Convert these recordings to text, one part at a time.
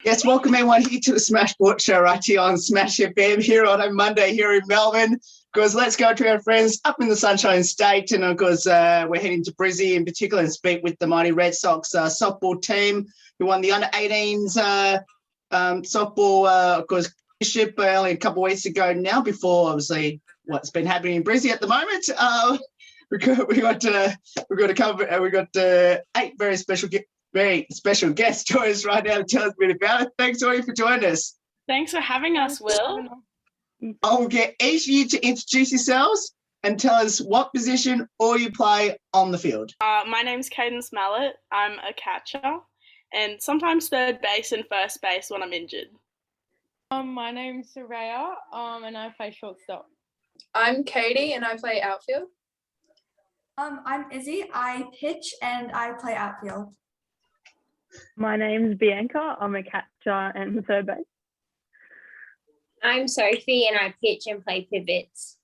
Yes, welcome everyone here to the Smash Sports Show right here on Smash FM here on a Monday here in Melbourne. Because let's go to our friends up in the Sunshine State, and of course we're heading to Brisbane in particular and speak with the mighty Redsox softball team who won the under-18s softball, of course, championship only a couple of weeks ago now. Before obviously what's been happening in Brisbane at the moment. We got 8 very special guests joining us right now to tell us a bit about it. Thanks, Ori, for joining us. Thanks for having us, Will. I'll get each of you to introduce yourselves and tell us what position all you play on the field. My name's Cadence Mallet. I'm a catcher and sometimes third base and first base when I'm injured. My name's Soraya, and I play shortstop. I'm Katie and I play outfield. I'm Izzy. I pitch and I play outfield. My name's Bianca. I'm a catcher and third base. I'm Sophie and I pitch and play pivots.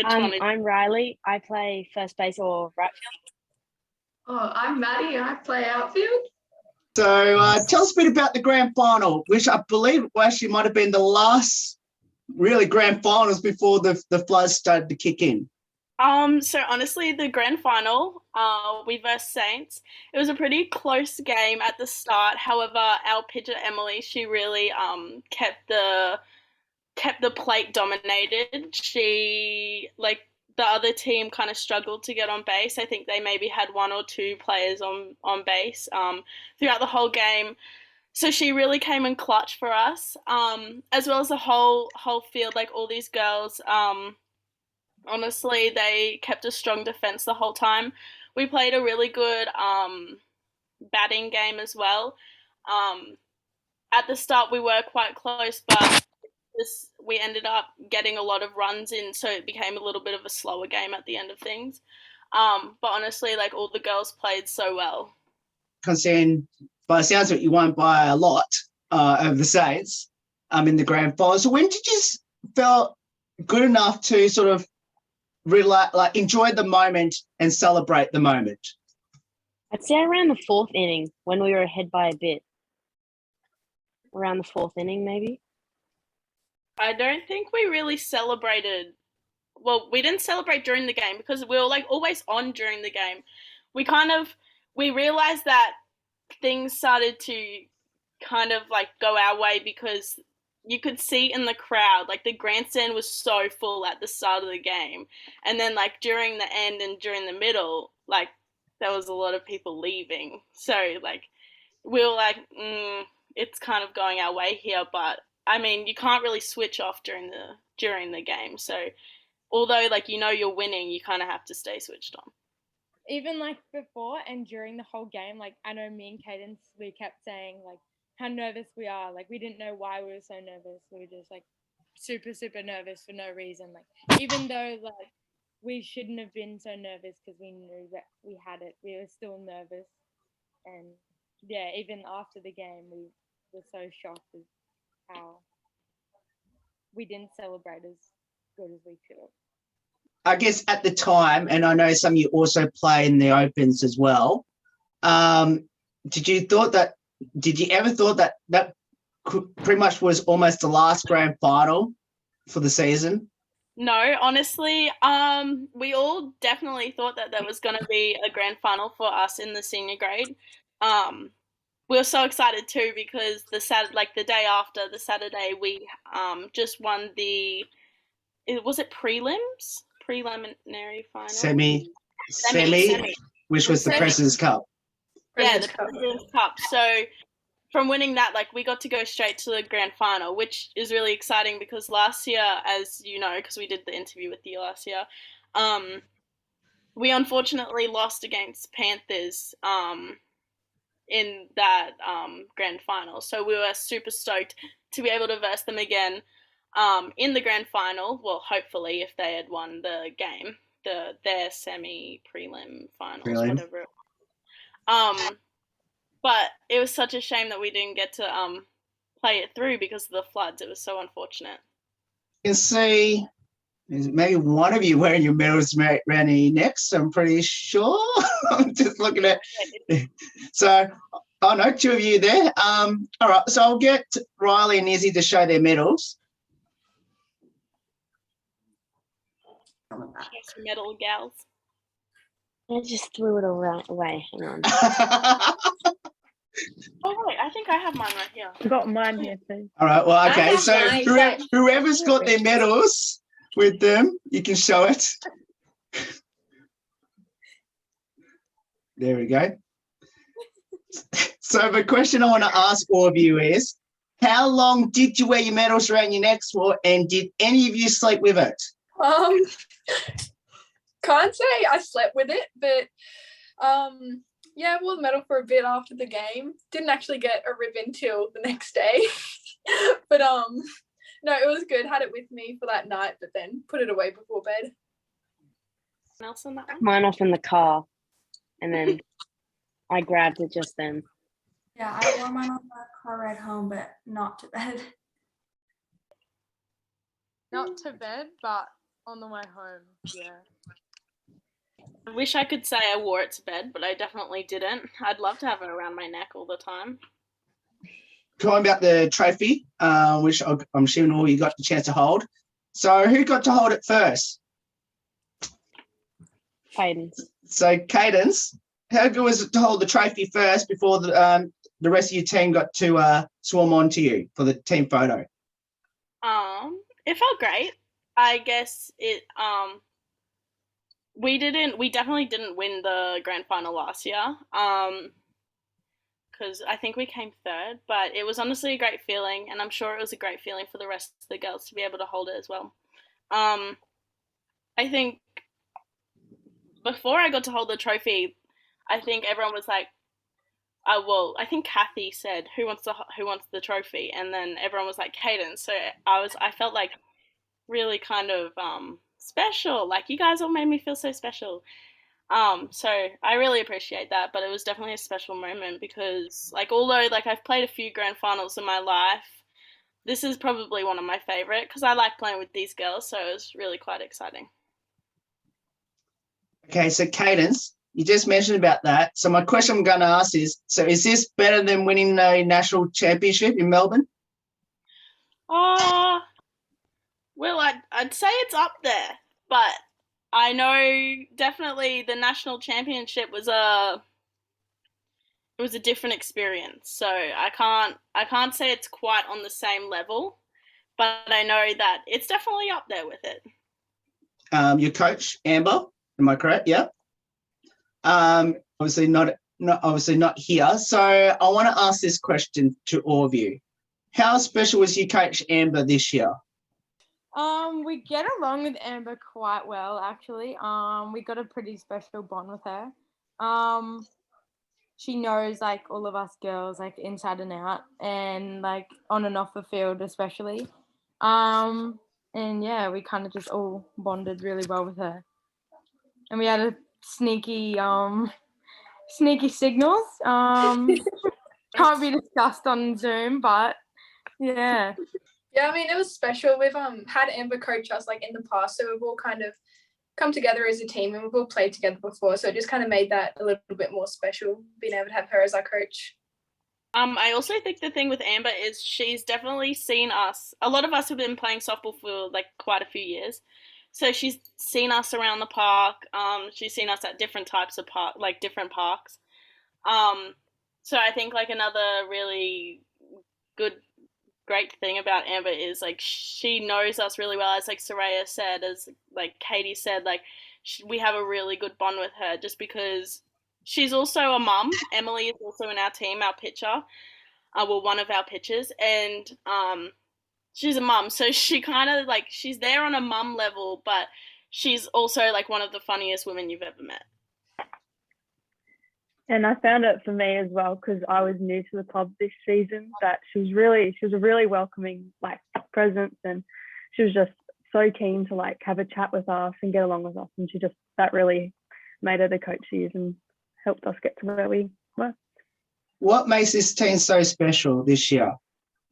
I'm Riley. I play first base or right field. I'm Maddie and I play outfield. So tell us a bit about the grand final, which I believe actually might have been the last really grand finals before the floods started to kick in. So honestly, the grand final, we versus Saints, it was a pretty close game at the start. However, our pitcher Emily, she really kept the plate dominated. She, like, the other team kind of struggled to get on base. I think they maybe had 1 or 2 players on base throughout the whole game. So she really came in clutch for us, as well as the whole field, like all these girls. Honestly, they kept a strong defense the whole time. We played a really good batting game as well. At the start, we were quite close, but we ended up getting a lot of runs in, so it became a little bit of a slower game at the end of things. But honestly, like, all the girls played so well. Considering, by the sounds of it, you won by a lot over the Saints in the grand final. So when did you feel good enough to sort of really enjoy the moment and celebrate the moment? I'd say around the 4th inning when we were ahead by a bit. Around the 4th inning, maybe. I don't think we really celebrated. Well, we didn't celebrate during the game because we were like always on during the game. We realized that things started to kind of like go our way because you could see in the crowd, like the grandstand was so full at the start of the game. And then like during the end and during the middle, like there was a lot of people leaving. So like we were like, it's kind of going our way here. But I mean, you can't really switch off during the game. So although like, you know, you're winning, you kind of have to stay switched on. Even like before and during the whole game, like I know me and Cadence, we kept saying like how nervous we are. Like we didn't know why we were so nervous. We were just like super, super nervous for no reason. Like even though like we shouldn't have been so nervous because we knew that we had it, we were still nervous. And yeah, even after the game, we were so shocked at how we didn't celebrate as good as we could have. I guess at the time, and I know some of you also play in the Opens as well, did you ever thought that pretty much was almost the last grand final for the season? No, honestly, we all definitely thought that there was going to be a grand final for us in the senior grade. We were so excited too because the day after, the Saturday, we just won was it preliminary final? Semi, which was the President's Cup. Yeah, the President's Cup. So from winning that, like, we got to go straight to the grand final, which is really exciting because last year, as you know, because we did the interview with you last year, we unfortunately lost against Panthers in that grand final. So we were super stoked to be able to verse them again in the grand final. Well, hopefully, if they had won the game, their semi-prelim finals, whatever it was. But it was such a shame that we didn't get to play it through because of the floods. It was so unfortunate. You can see maybe one of you wearing your medals around your necks, I'm pretty sure. I'm just looking at. So Oh no, two of you there. All right, so I'll get Riley and Izzy to show their medals. Yes, medal gals. I just threw it away. Hang on. Oh wait, I think I have mine right here. I've got mine here too. All right, well, I okay. have So mine, but- whoever's got their medals with them, you can show it. There we go. So the question I want to ask all of you is, how long did you wear your medals around your necks for, and did any of you sleep with it? Can't say I slept with it, but yeah, I wore the medal for a bit after the game. Didn't actually get a ribbon till the next day. But no, it was good. Had it with me for that night, but then put it away before bed. Anyone else on that one? Mine off in the car, and then I grabbed it just then. Yeah, I wore mine on the car ride home, but not to bed. Not to bed, but on the way home. Yeah. I wish I could say I wore it to bed, but I definitely didn't. I'd love to have it around my neck all the time. Talking about the trophy, which I'm assuming all you got the chance to hold. So who got to hold it first? Cadence. So Cadence, how good was it to hold the trophy first before the rest of your team got to swarm onto you for the team photo? It felt great. I guess it we definitely didn't win the grand final last year. Because I think we came third, but it was honestly a great feeling, and I'm sure it was a great feeling for the rest of the girls to be able to hold it as well. I think before I got to hold the trophy, I think everyone was like, well, I think Kathy said, who wants the trophy? And then everyone was like, Cadence. So I felt like really kind of special. Like, you guys all made me feel so special. So I really appreciate that, but it was definitely a special moment because, like, although like I've played a few grand finals in my life, this is probably one of my favorite because I like playing with these girls, so it was really quite exciting. Okay, so Cadence, you just mentioned about that. So my question I'm going to ask is, so is this better than winning a national championship in Melbourne? Well, I'd say it's up there, but I know definitely the national championship was a different experience. So I can't say it's quite on the same level, but I know that it's definitely up there with it. Your coach, Amber, am I correct? Yeah. Obviously not here. So I want to ask this question to all of you. How special was your coach, Amber, this year? We get along with Amber quite well, actually. We got a pretty special bond with her. She knows like all of us girls like inside and out, and like on and off the field especially. And yeah, we kind of just all bonded really well with her. And we had a sneaky signals. Can't be discussed on Zoom, but yeah. Yeah, I mean, it was special. We've had Amber coach us like in the past, so we've all kind of come together as a team, and we've all played together before, so it just kind of made that a little bit more special, being able to have her as our coach. I also think the thing with Amber is she's definitely seen us. A lot of us have been playing softball for like quite a few years, so she's seen us around the park. She's seen us at different types of different parks. So I think like another really great thing about Amber is like she knows us really well, as like Soraya said, as like Katie said, like we have a really good bond with her just because she's also a mum. Emily is also in our team, our pitcher, one of our pitchers, and she's a mum, so she kind of like she's there on a mum level, but she's also like one of the funniest women you've ever met. And I found it for me as well because I was new to the club this season, that she was a really welcoming like presence, and she was just so keen to like have a chat with us and get along with us, and that really made her the coach she is and helped us get to where we were. What makes this team so special this year?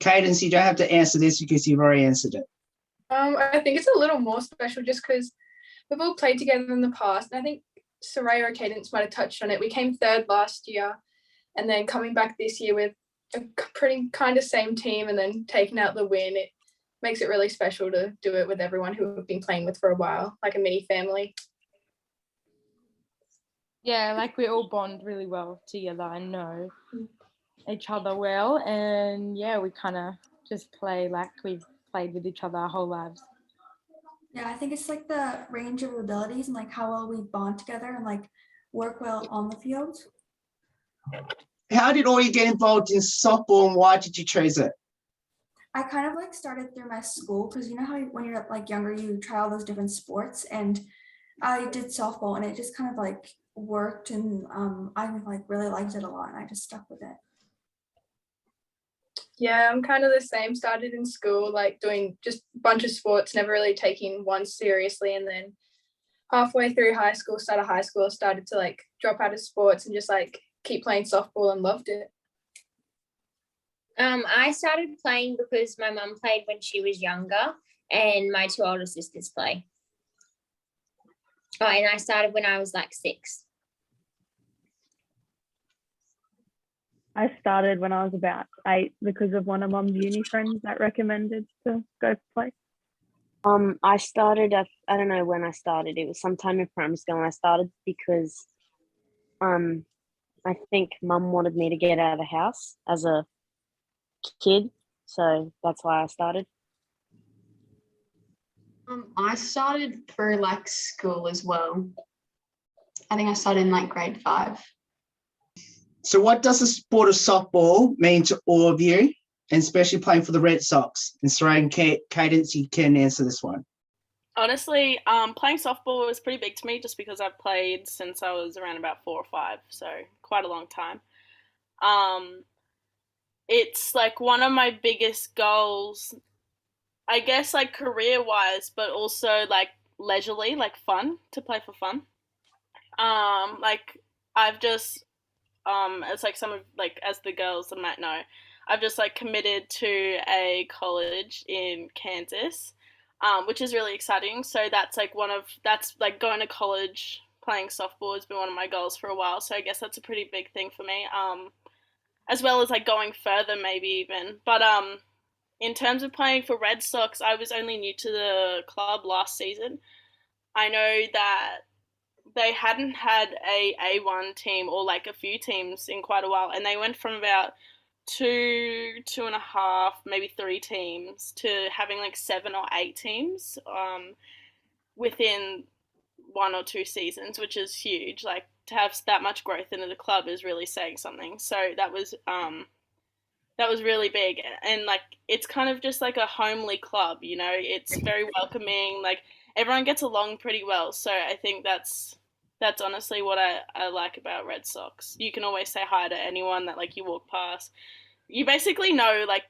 Cadence, you don't have to answer this because you've already answered it. I think it's a little more special just because we've all played together in the past, and I think Soraya or Cadence might have touched on it. We came third last year, and then coming back this year with a pretty kind of same team and then taking out the win, it makes it really special to do it with everyone who we've been playing with for a while, like a mini family. Yeah, like we all bond really well together and know each other well, and yeah, we kind of just play like we've played with each other our whole lives. Yeah, I think it's like the range of abilities and like how well we bond together and like work well on the field. How did all you get involved in softball and why did you choose it? I kind of like started through my school because you know how when you're like younger you try all those different sports, and I did softball and it just kind of like worked, and I like really liked it a lot and I just stuck with it. Yeah, I'm kind of the same. Started in school, like doing just a bunch of sports, never really taking one seriously. And then halfway through high school, started to like drop out of sports and just like keep playing softball and loved it. I started playing because my mum played when she was younger and my two older sisters play. Oh, and I started when I was like 6. I started when I was about 8 because of one of Mum's uni friends that recommended to go play. I started, I don't know when I started. It was sometime in primary school, and I started because I think Mum wanted me to get out of the house as a kid, so that's why I started. I started through like school as well. I think I started in like grade 5. So what does the sport of softball mean to all of you, and especially playing for the Redsox? And Sarah and Cadence, you can answer this one. Honestly, playing softball was pretty big to me just because I've played since I was around about 4 or 5, so quite a long time. It's like one of my biggest goals, I guess, like career-wise, but also like leisurely, like fun, to play for fun. Like I've just it's like some of like as the girls might know, I've just like committed to a college in Kansas, which is really exciting. So that's like that's like going to college playing softball has been one of my goals for a while. So I guess that's a pretty big thing for me. As well as like going further maybe even. But in terms of playing for Redsox, I was only new to the club last season. I know that they hadn't had a A1 team or like a few teams in quite a while, and they went from about 2.5, maybe 3 teams to having like 7 or 8 teams within 1 or 2 seasons, which is huge. Like to have that much growth into the club is really saying something. So that was really big, and like it's kind of just like a homely club, you know. It's very welcoming, like everyone gets along pretty well. So I think that's honestly what I like about Redsox. You can always say hi to anyone that like you walk past. You basically know like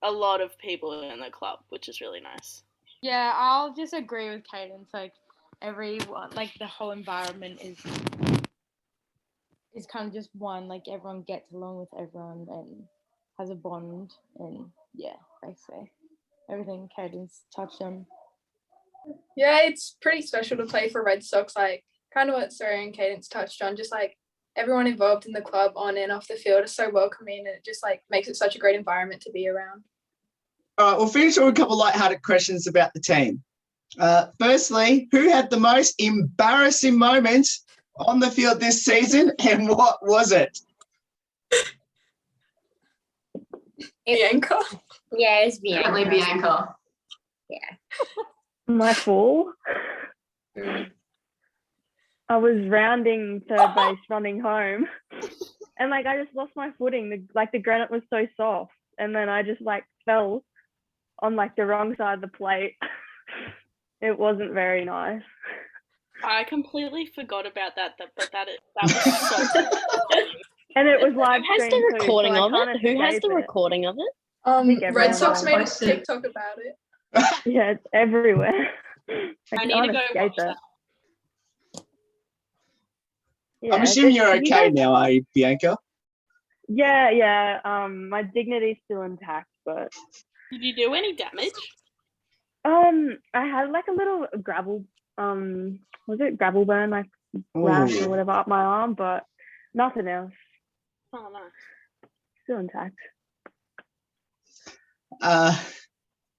a lot of people in the club, which is really nice. Yeah, I'll just agree with Cadence. Like everyone, like the whole environment is kind of just one. Like everyone gets along with everyone and has a bond, and yeah, basically everything Cadence touched on. Yeah, it's pretty special to play for Redsox. Like kind of what Sarah and Cadence touched on. Just like everyone involved in the club on and off the field is so welcoming, and it just like makes it such a great environment to be around. All right, we'll finish with a couple of lighthearted questions about the team. Firstly, who had the most embarrassing moment on the field this season, and what was it? Bianca. Yeah, it was Bianca. Definitely Bianca. Yeah. My fall. I was rounding third base, running home, and like I just lost my footing. The granite was so soft, and then I just like fell on like the wrong side of the plate. It wasn't very nice. I completely forgot about that, but that was so. And it was live Who has streamed the too, so recording I of can't it? Who has escape the it. recording of it? think everyone Redsox made a posted it. TikTok about it. Yeah, it's everywhere. I need to go watch that. I'm assuming you're okay now, are you, Bianca? Yeah. My dignity's still intact, but Did you do any damage? I had like a little gravel was it gravel burn, like rash or whatever up my arm, but nothing else. Oh, nice. Still intact.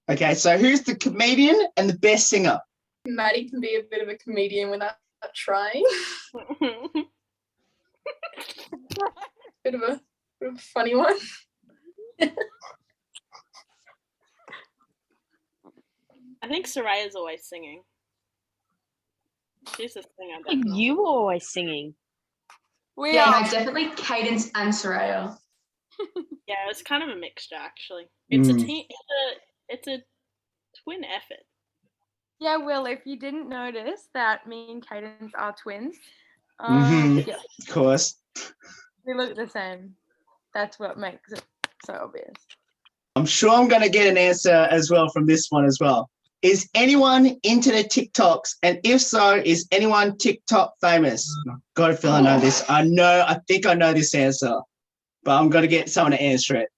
Okay, so who's the comedian and the best singer? Maddie can be a bit of a comedian without trying. bit of a funny one. I think Soraya's always singing. She's a singer, Like definitely. you were always singing. Yeah, no, definitely Cadence and Soraya. Yeah, it's kind of a mixture actually. It's a Mm. team. It's a twin effort. Yeah, Will, if you didn't notice that me and Cadence are twins, Mhm. yeah, Of course. we look the same. That's what makes it so obvious. I'm sure I'm going to get an answer as well from this one as well. Is anyone into the TikToks? And if so, is anyone TikTok famous? God, I feel I know this. I think I know this answer, but I'm going to get someone to answer it.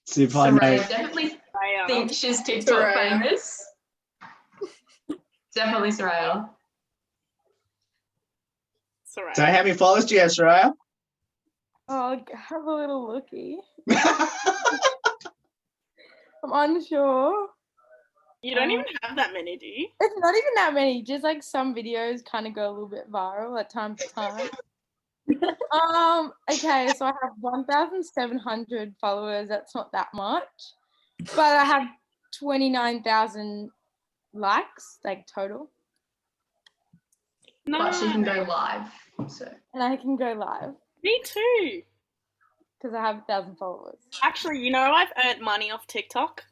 See if I know. Soraya definitely thinks she's TikTok Soraya. famous. Definitely Soraya. Soraya. So how many followers do you have, Soraya? Oh, I'll have a little looky. I'm unsure. You don't even have that many, do you? It's not even that many. Just like some videos kind of go a little bit viral at time to time. Okay, so I have 1,700 followers. That's not that much, but I have 29,000 likes, like total. No. But she can go live. So And I can go live Me too. because I have 1,000 followers. Actually, you know, I've earned money off TikTok.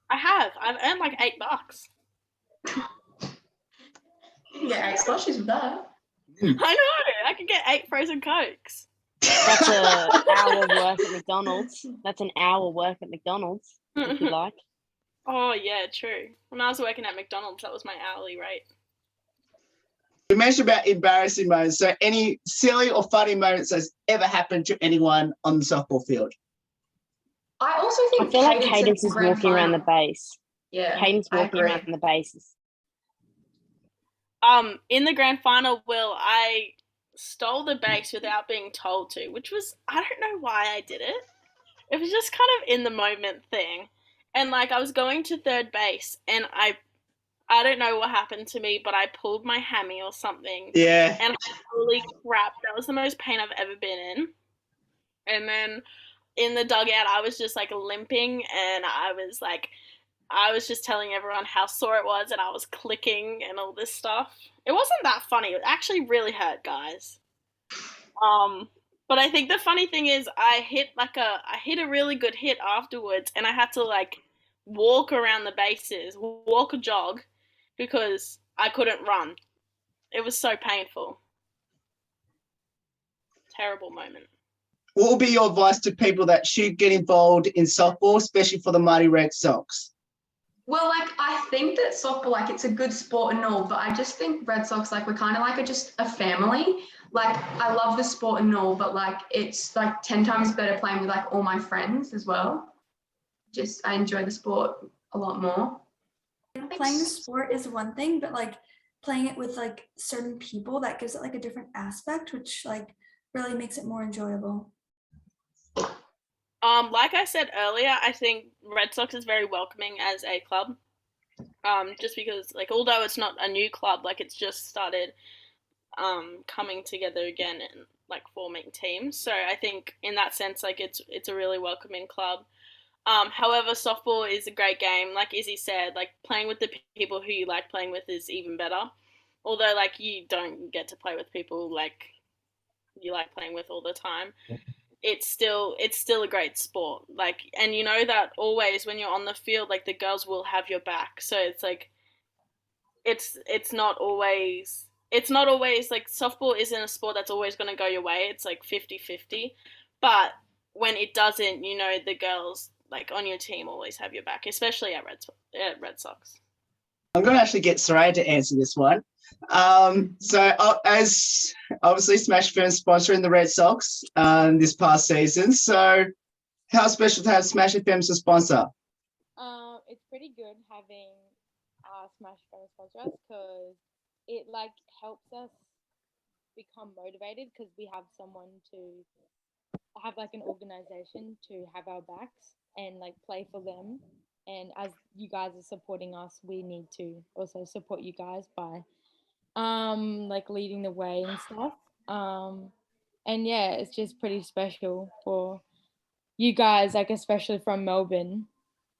I have. I've earned like $8. you can get 8 slushies with that. I know. I could get 8 frozen Cokes. That's an hour work at McDonald's. That's an hour work at McDonald's, if you like. Oh yeah, true. When I was working at McDonald's, that was my hourly rate. You mentioned about embarrassing moments. So any silly or funny moments that's ever happened to anyone on the softball field? I also think I feel like Cadence Cadence at is grand walking around the final. base. Yeah, Cadence I walking agree. around the bases. In the grand final, Will, I stole the base without being told to, which was, I don't know why I did it. It was just kind of in the moment thing. And like I was going to third base and I don't know what happened to me, but I pulled my hammy or something. Yeah. And holy crap, that was the most pain I've ever been in. And then in the dugout, I was just like limping and I was just telling everyone how sore it was and I was clicking and all this stuff. It wasn't that funny. It actually really hurt, guys. But I think the funny thing is I hit a really good hit afterwards and I had to like walk around the bases, walk a jog because I couldn't run. It was so painful. Terrible moment. What will be your advice to people that should get involved in softball, especially for the mighty Redsox? Well, like, I think that softball, like, it's a good sport and all, but I just think Redsox, like, we're kind of like just a family. Like, I love the sport and all, but, like, it's, like, 10 times better playing with, like, all my friends as well. I enjoy the sport a lot more. Playing the sport is one thing, but, like, playing it with, like, certain people, that gives it, like, a different aspect, which, like, really makes it more enjoyable. Like I said earlier, I think Redsox is very welcoming as a club. Just because, like, although it's not a new club, like, it's just started coming together again and, like, forming teams. So I think in that sense, like, it's a really welcoming club. However, softball is a great game. Like Izzy said, like, playing with the people who you like playing with is even better. Although, like, you don't get to play with people, like, you like playing with all the time. It's still a great sport. Like, and you know that always when you're on the field, like, the girls will have your back. So it's like, it's not always like, softball isn't a sport that's always going to go your way. It's like 50-50. But when it doesn't, you know, the girls, like, on your team always have your back, especially at Redsox. I'm going to actually get Soraya to answer this one. As obviously Smash FM sponsoring the Redsox this past season, so how special to have Smash FM as a sponsor? It's pretty good having Smash FM sponsor us because it like helps us become motivated because we have someone to have like an organization to have our backs and like play for them. And as you guys are supporting us, we need to also support you guys by like leading the way and stuff. And yeah, it's just pretty special for you guys, like especially from Melbourne,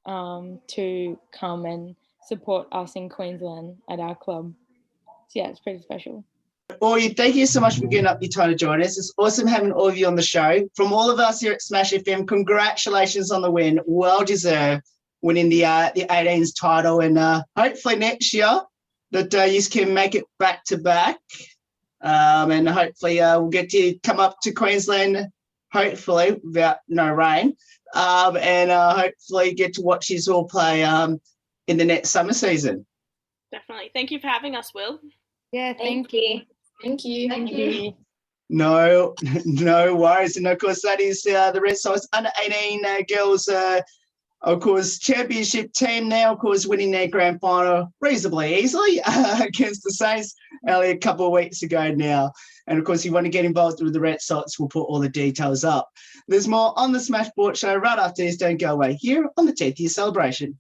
to come and support us in Queensland at our club. So yeah, it's pretty special. Ori, thank you so much for getting up your time to join us. It's awesome having all of you on the show. From all of us here at Smash FM, congratulations on the win. Well deserved, winning the 18s title, and hopefully next year that you can make it back to back, and hopefully we'll get to come up to Queensland, hopefully without no rain, and hopefully get to watch you all play in the next summer season. Definitely. Thank you for having us, Will. Yeah, Thank you. Thank you. Thank you. No worries. And of course, that is the Redsox under 18 girls, of course, championship team now, of course, winning their grand final reasonably easily against the Saints only a couple of weeks ago now. And of course, if you want to get involved with the Redsox, we'll put all the details up. There's more on the Smash Sport Show right after this. Don't go away here on the 10th year celebration.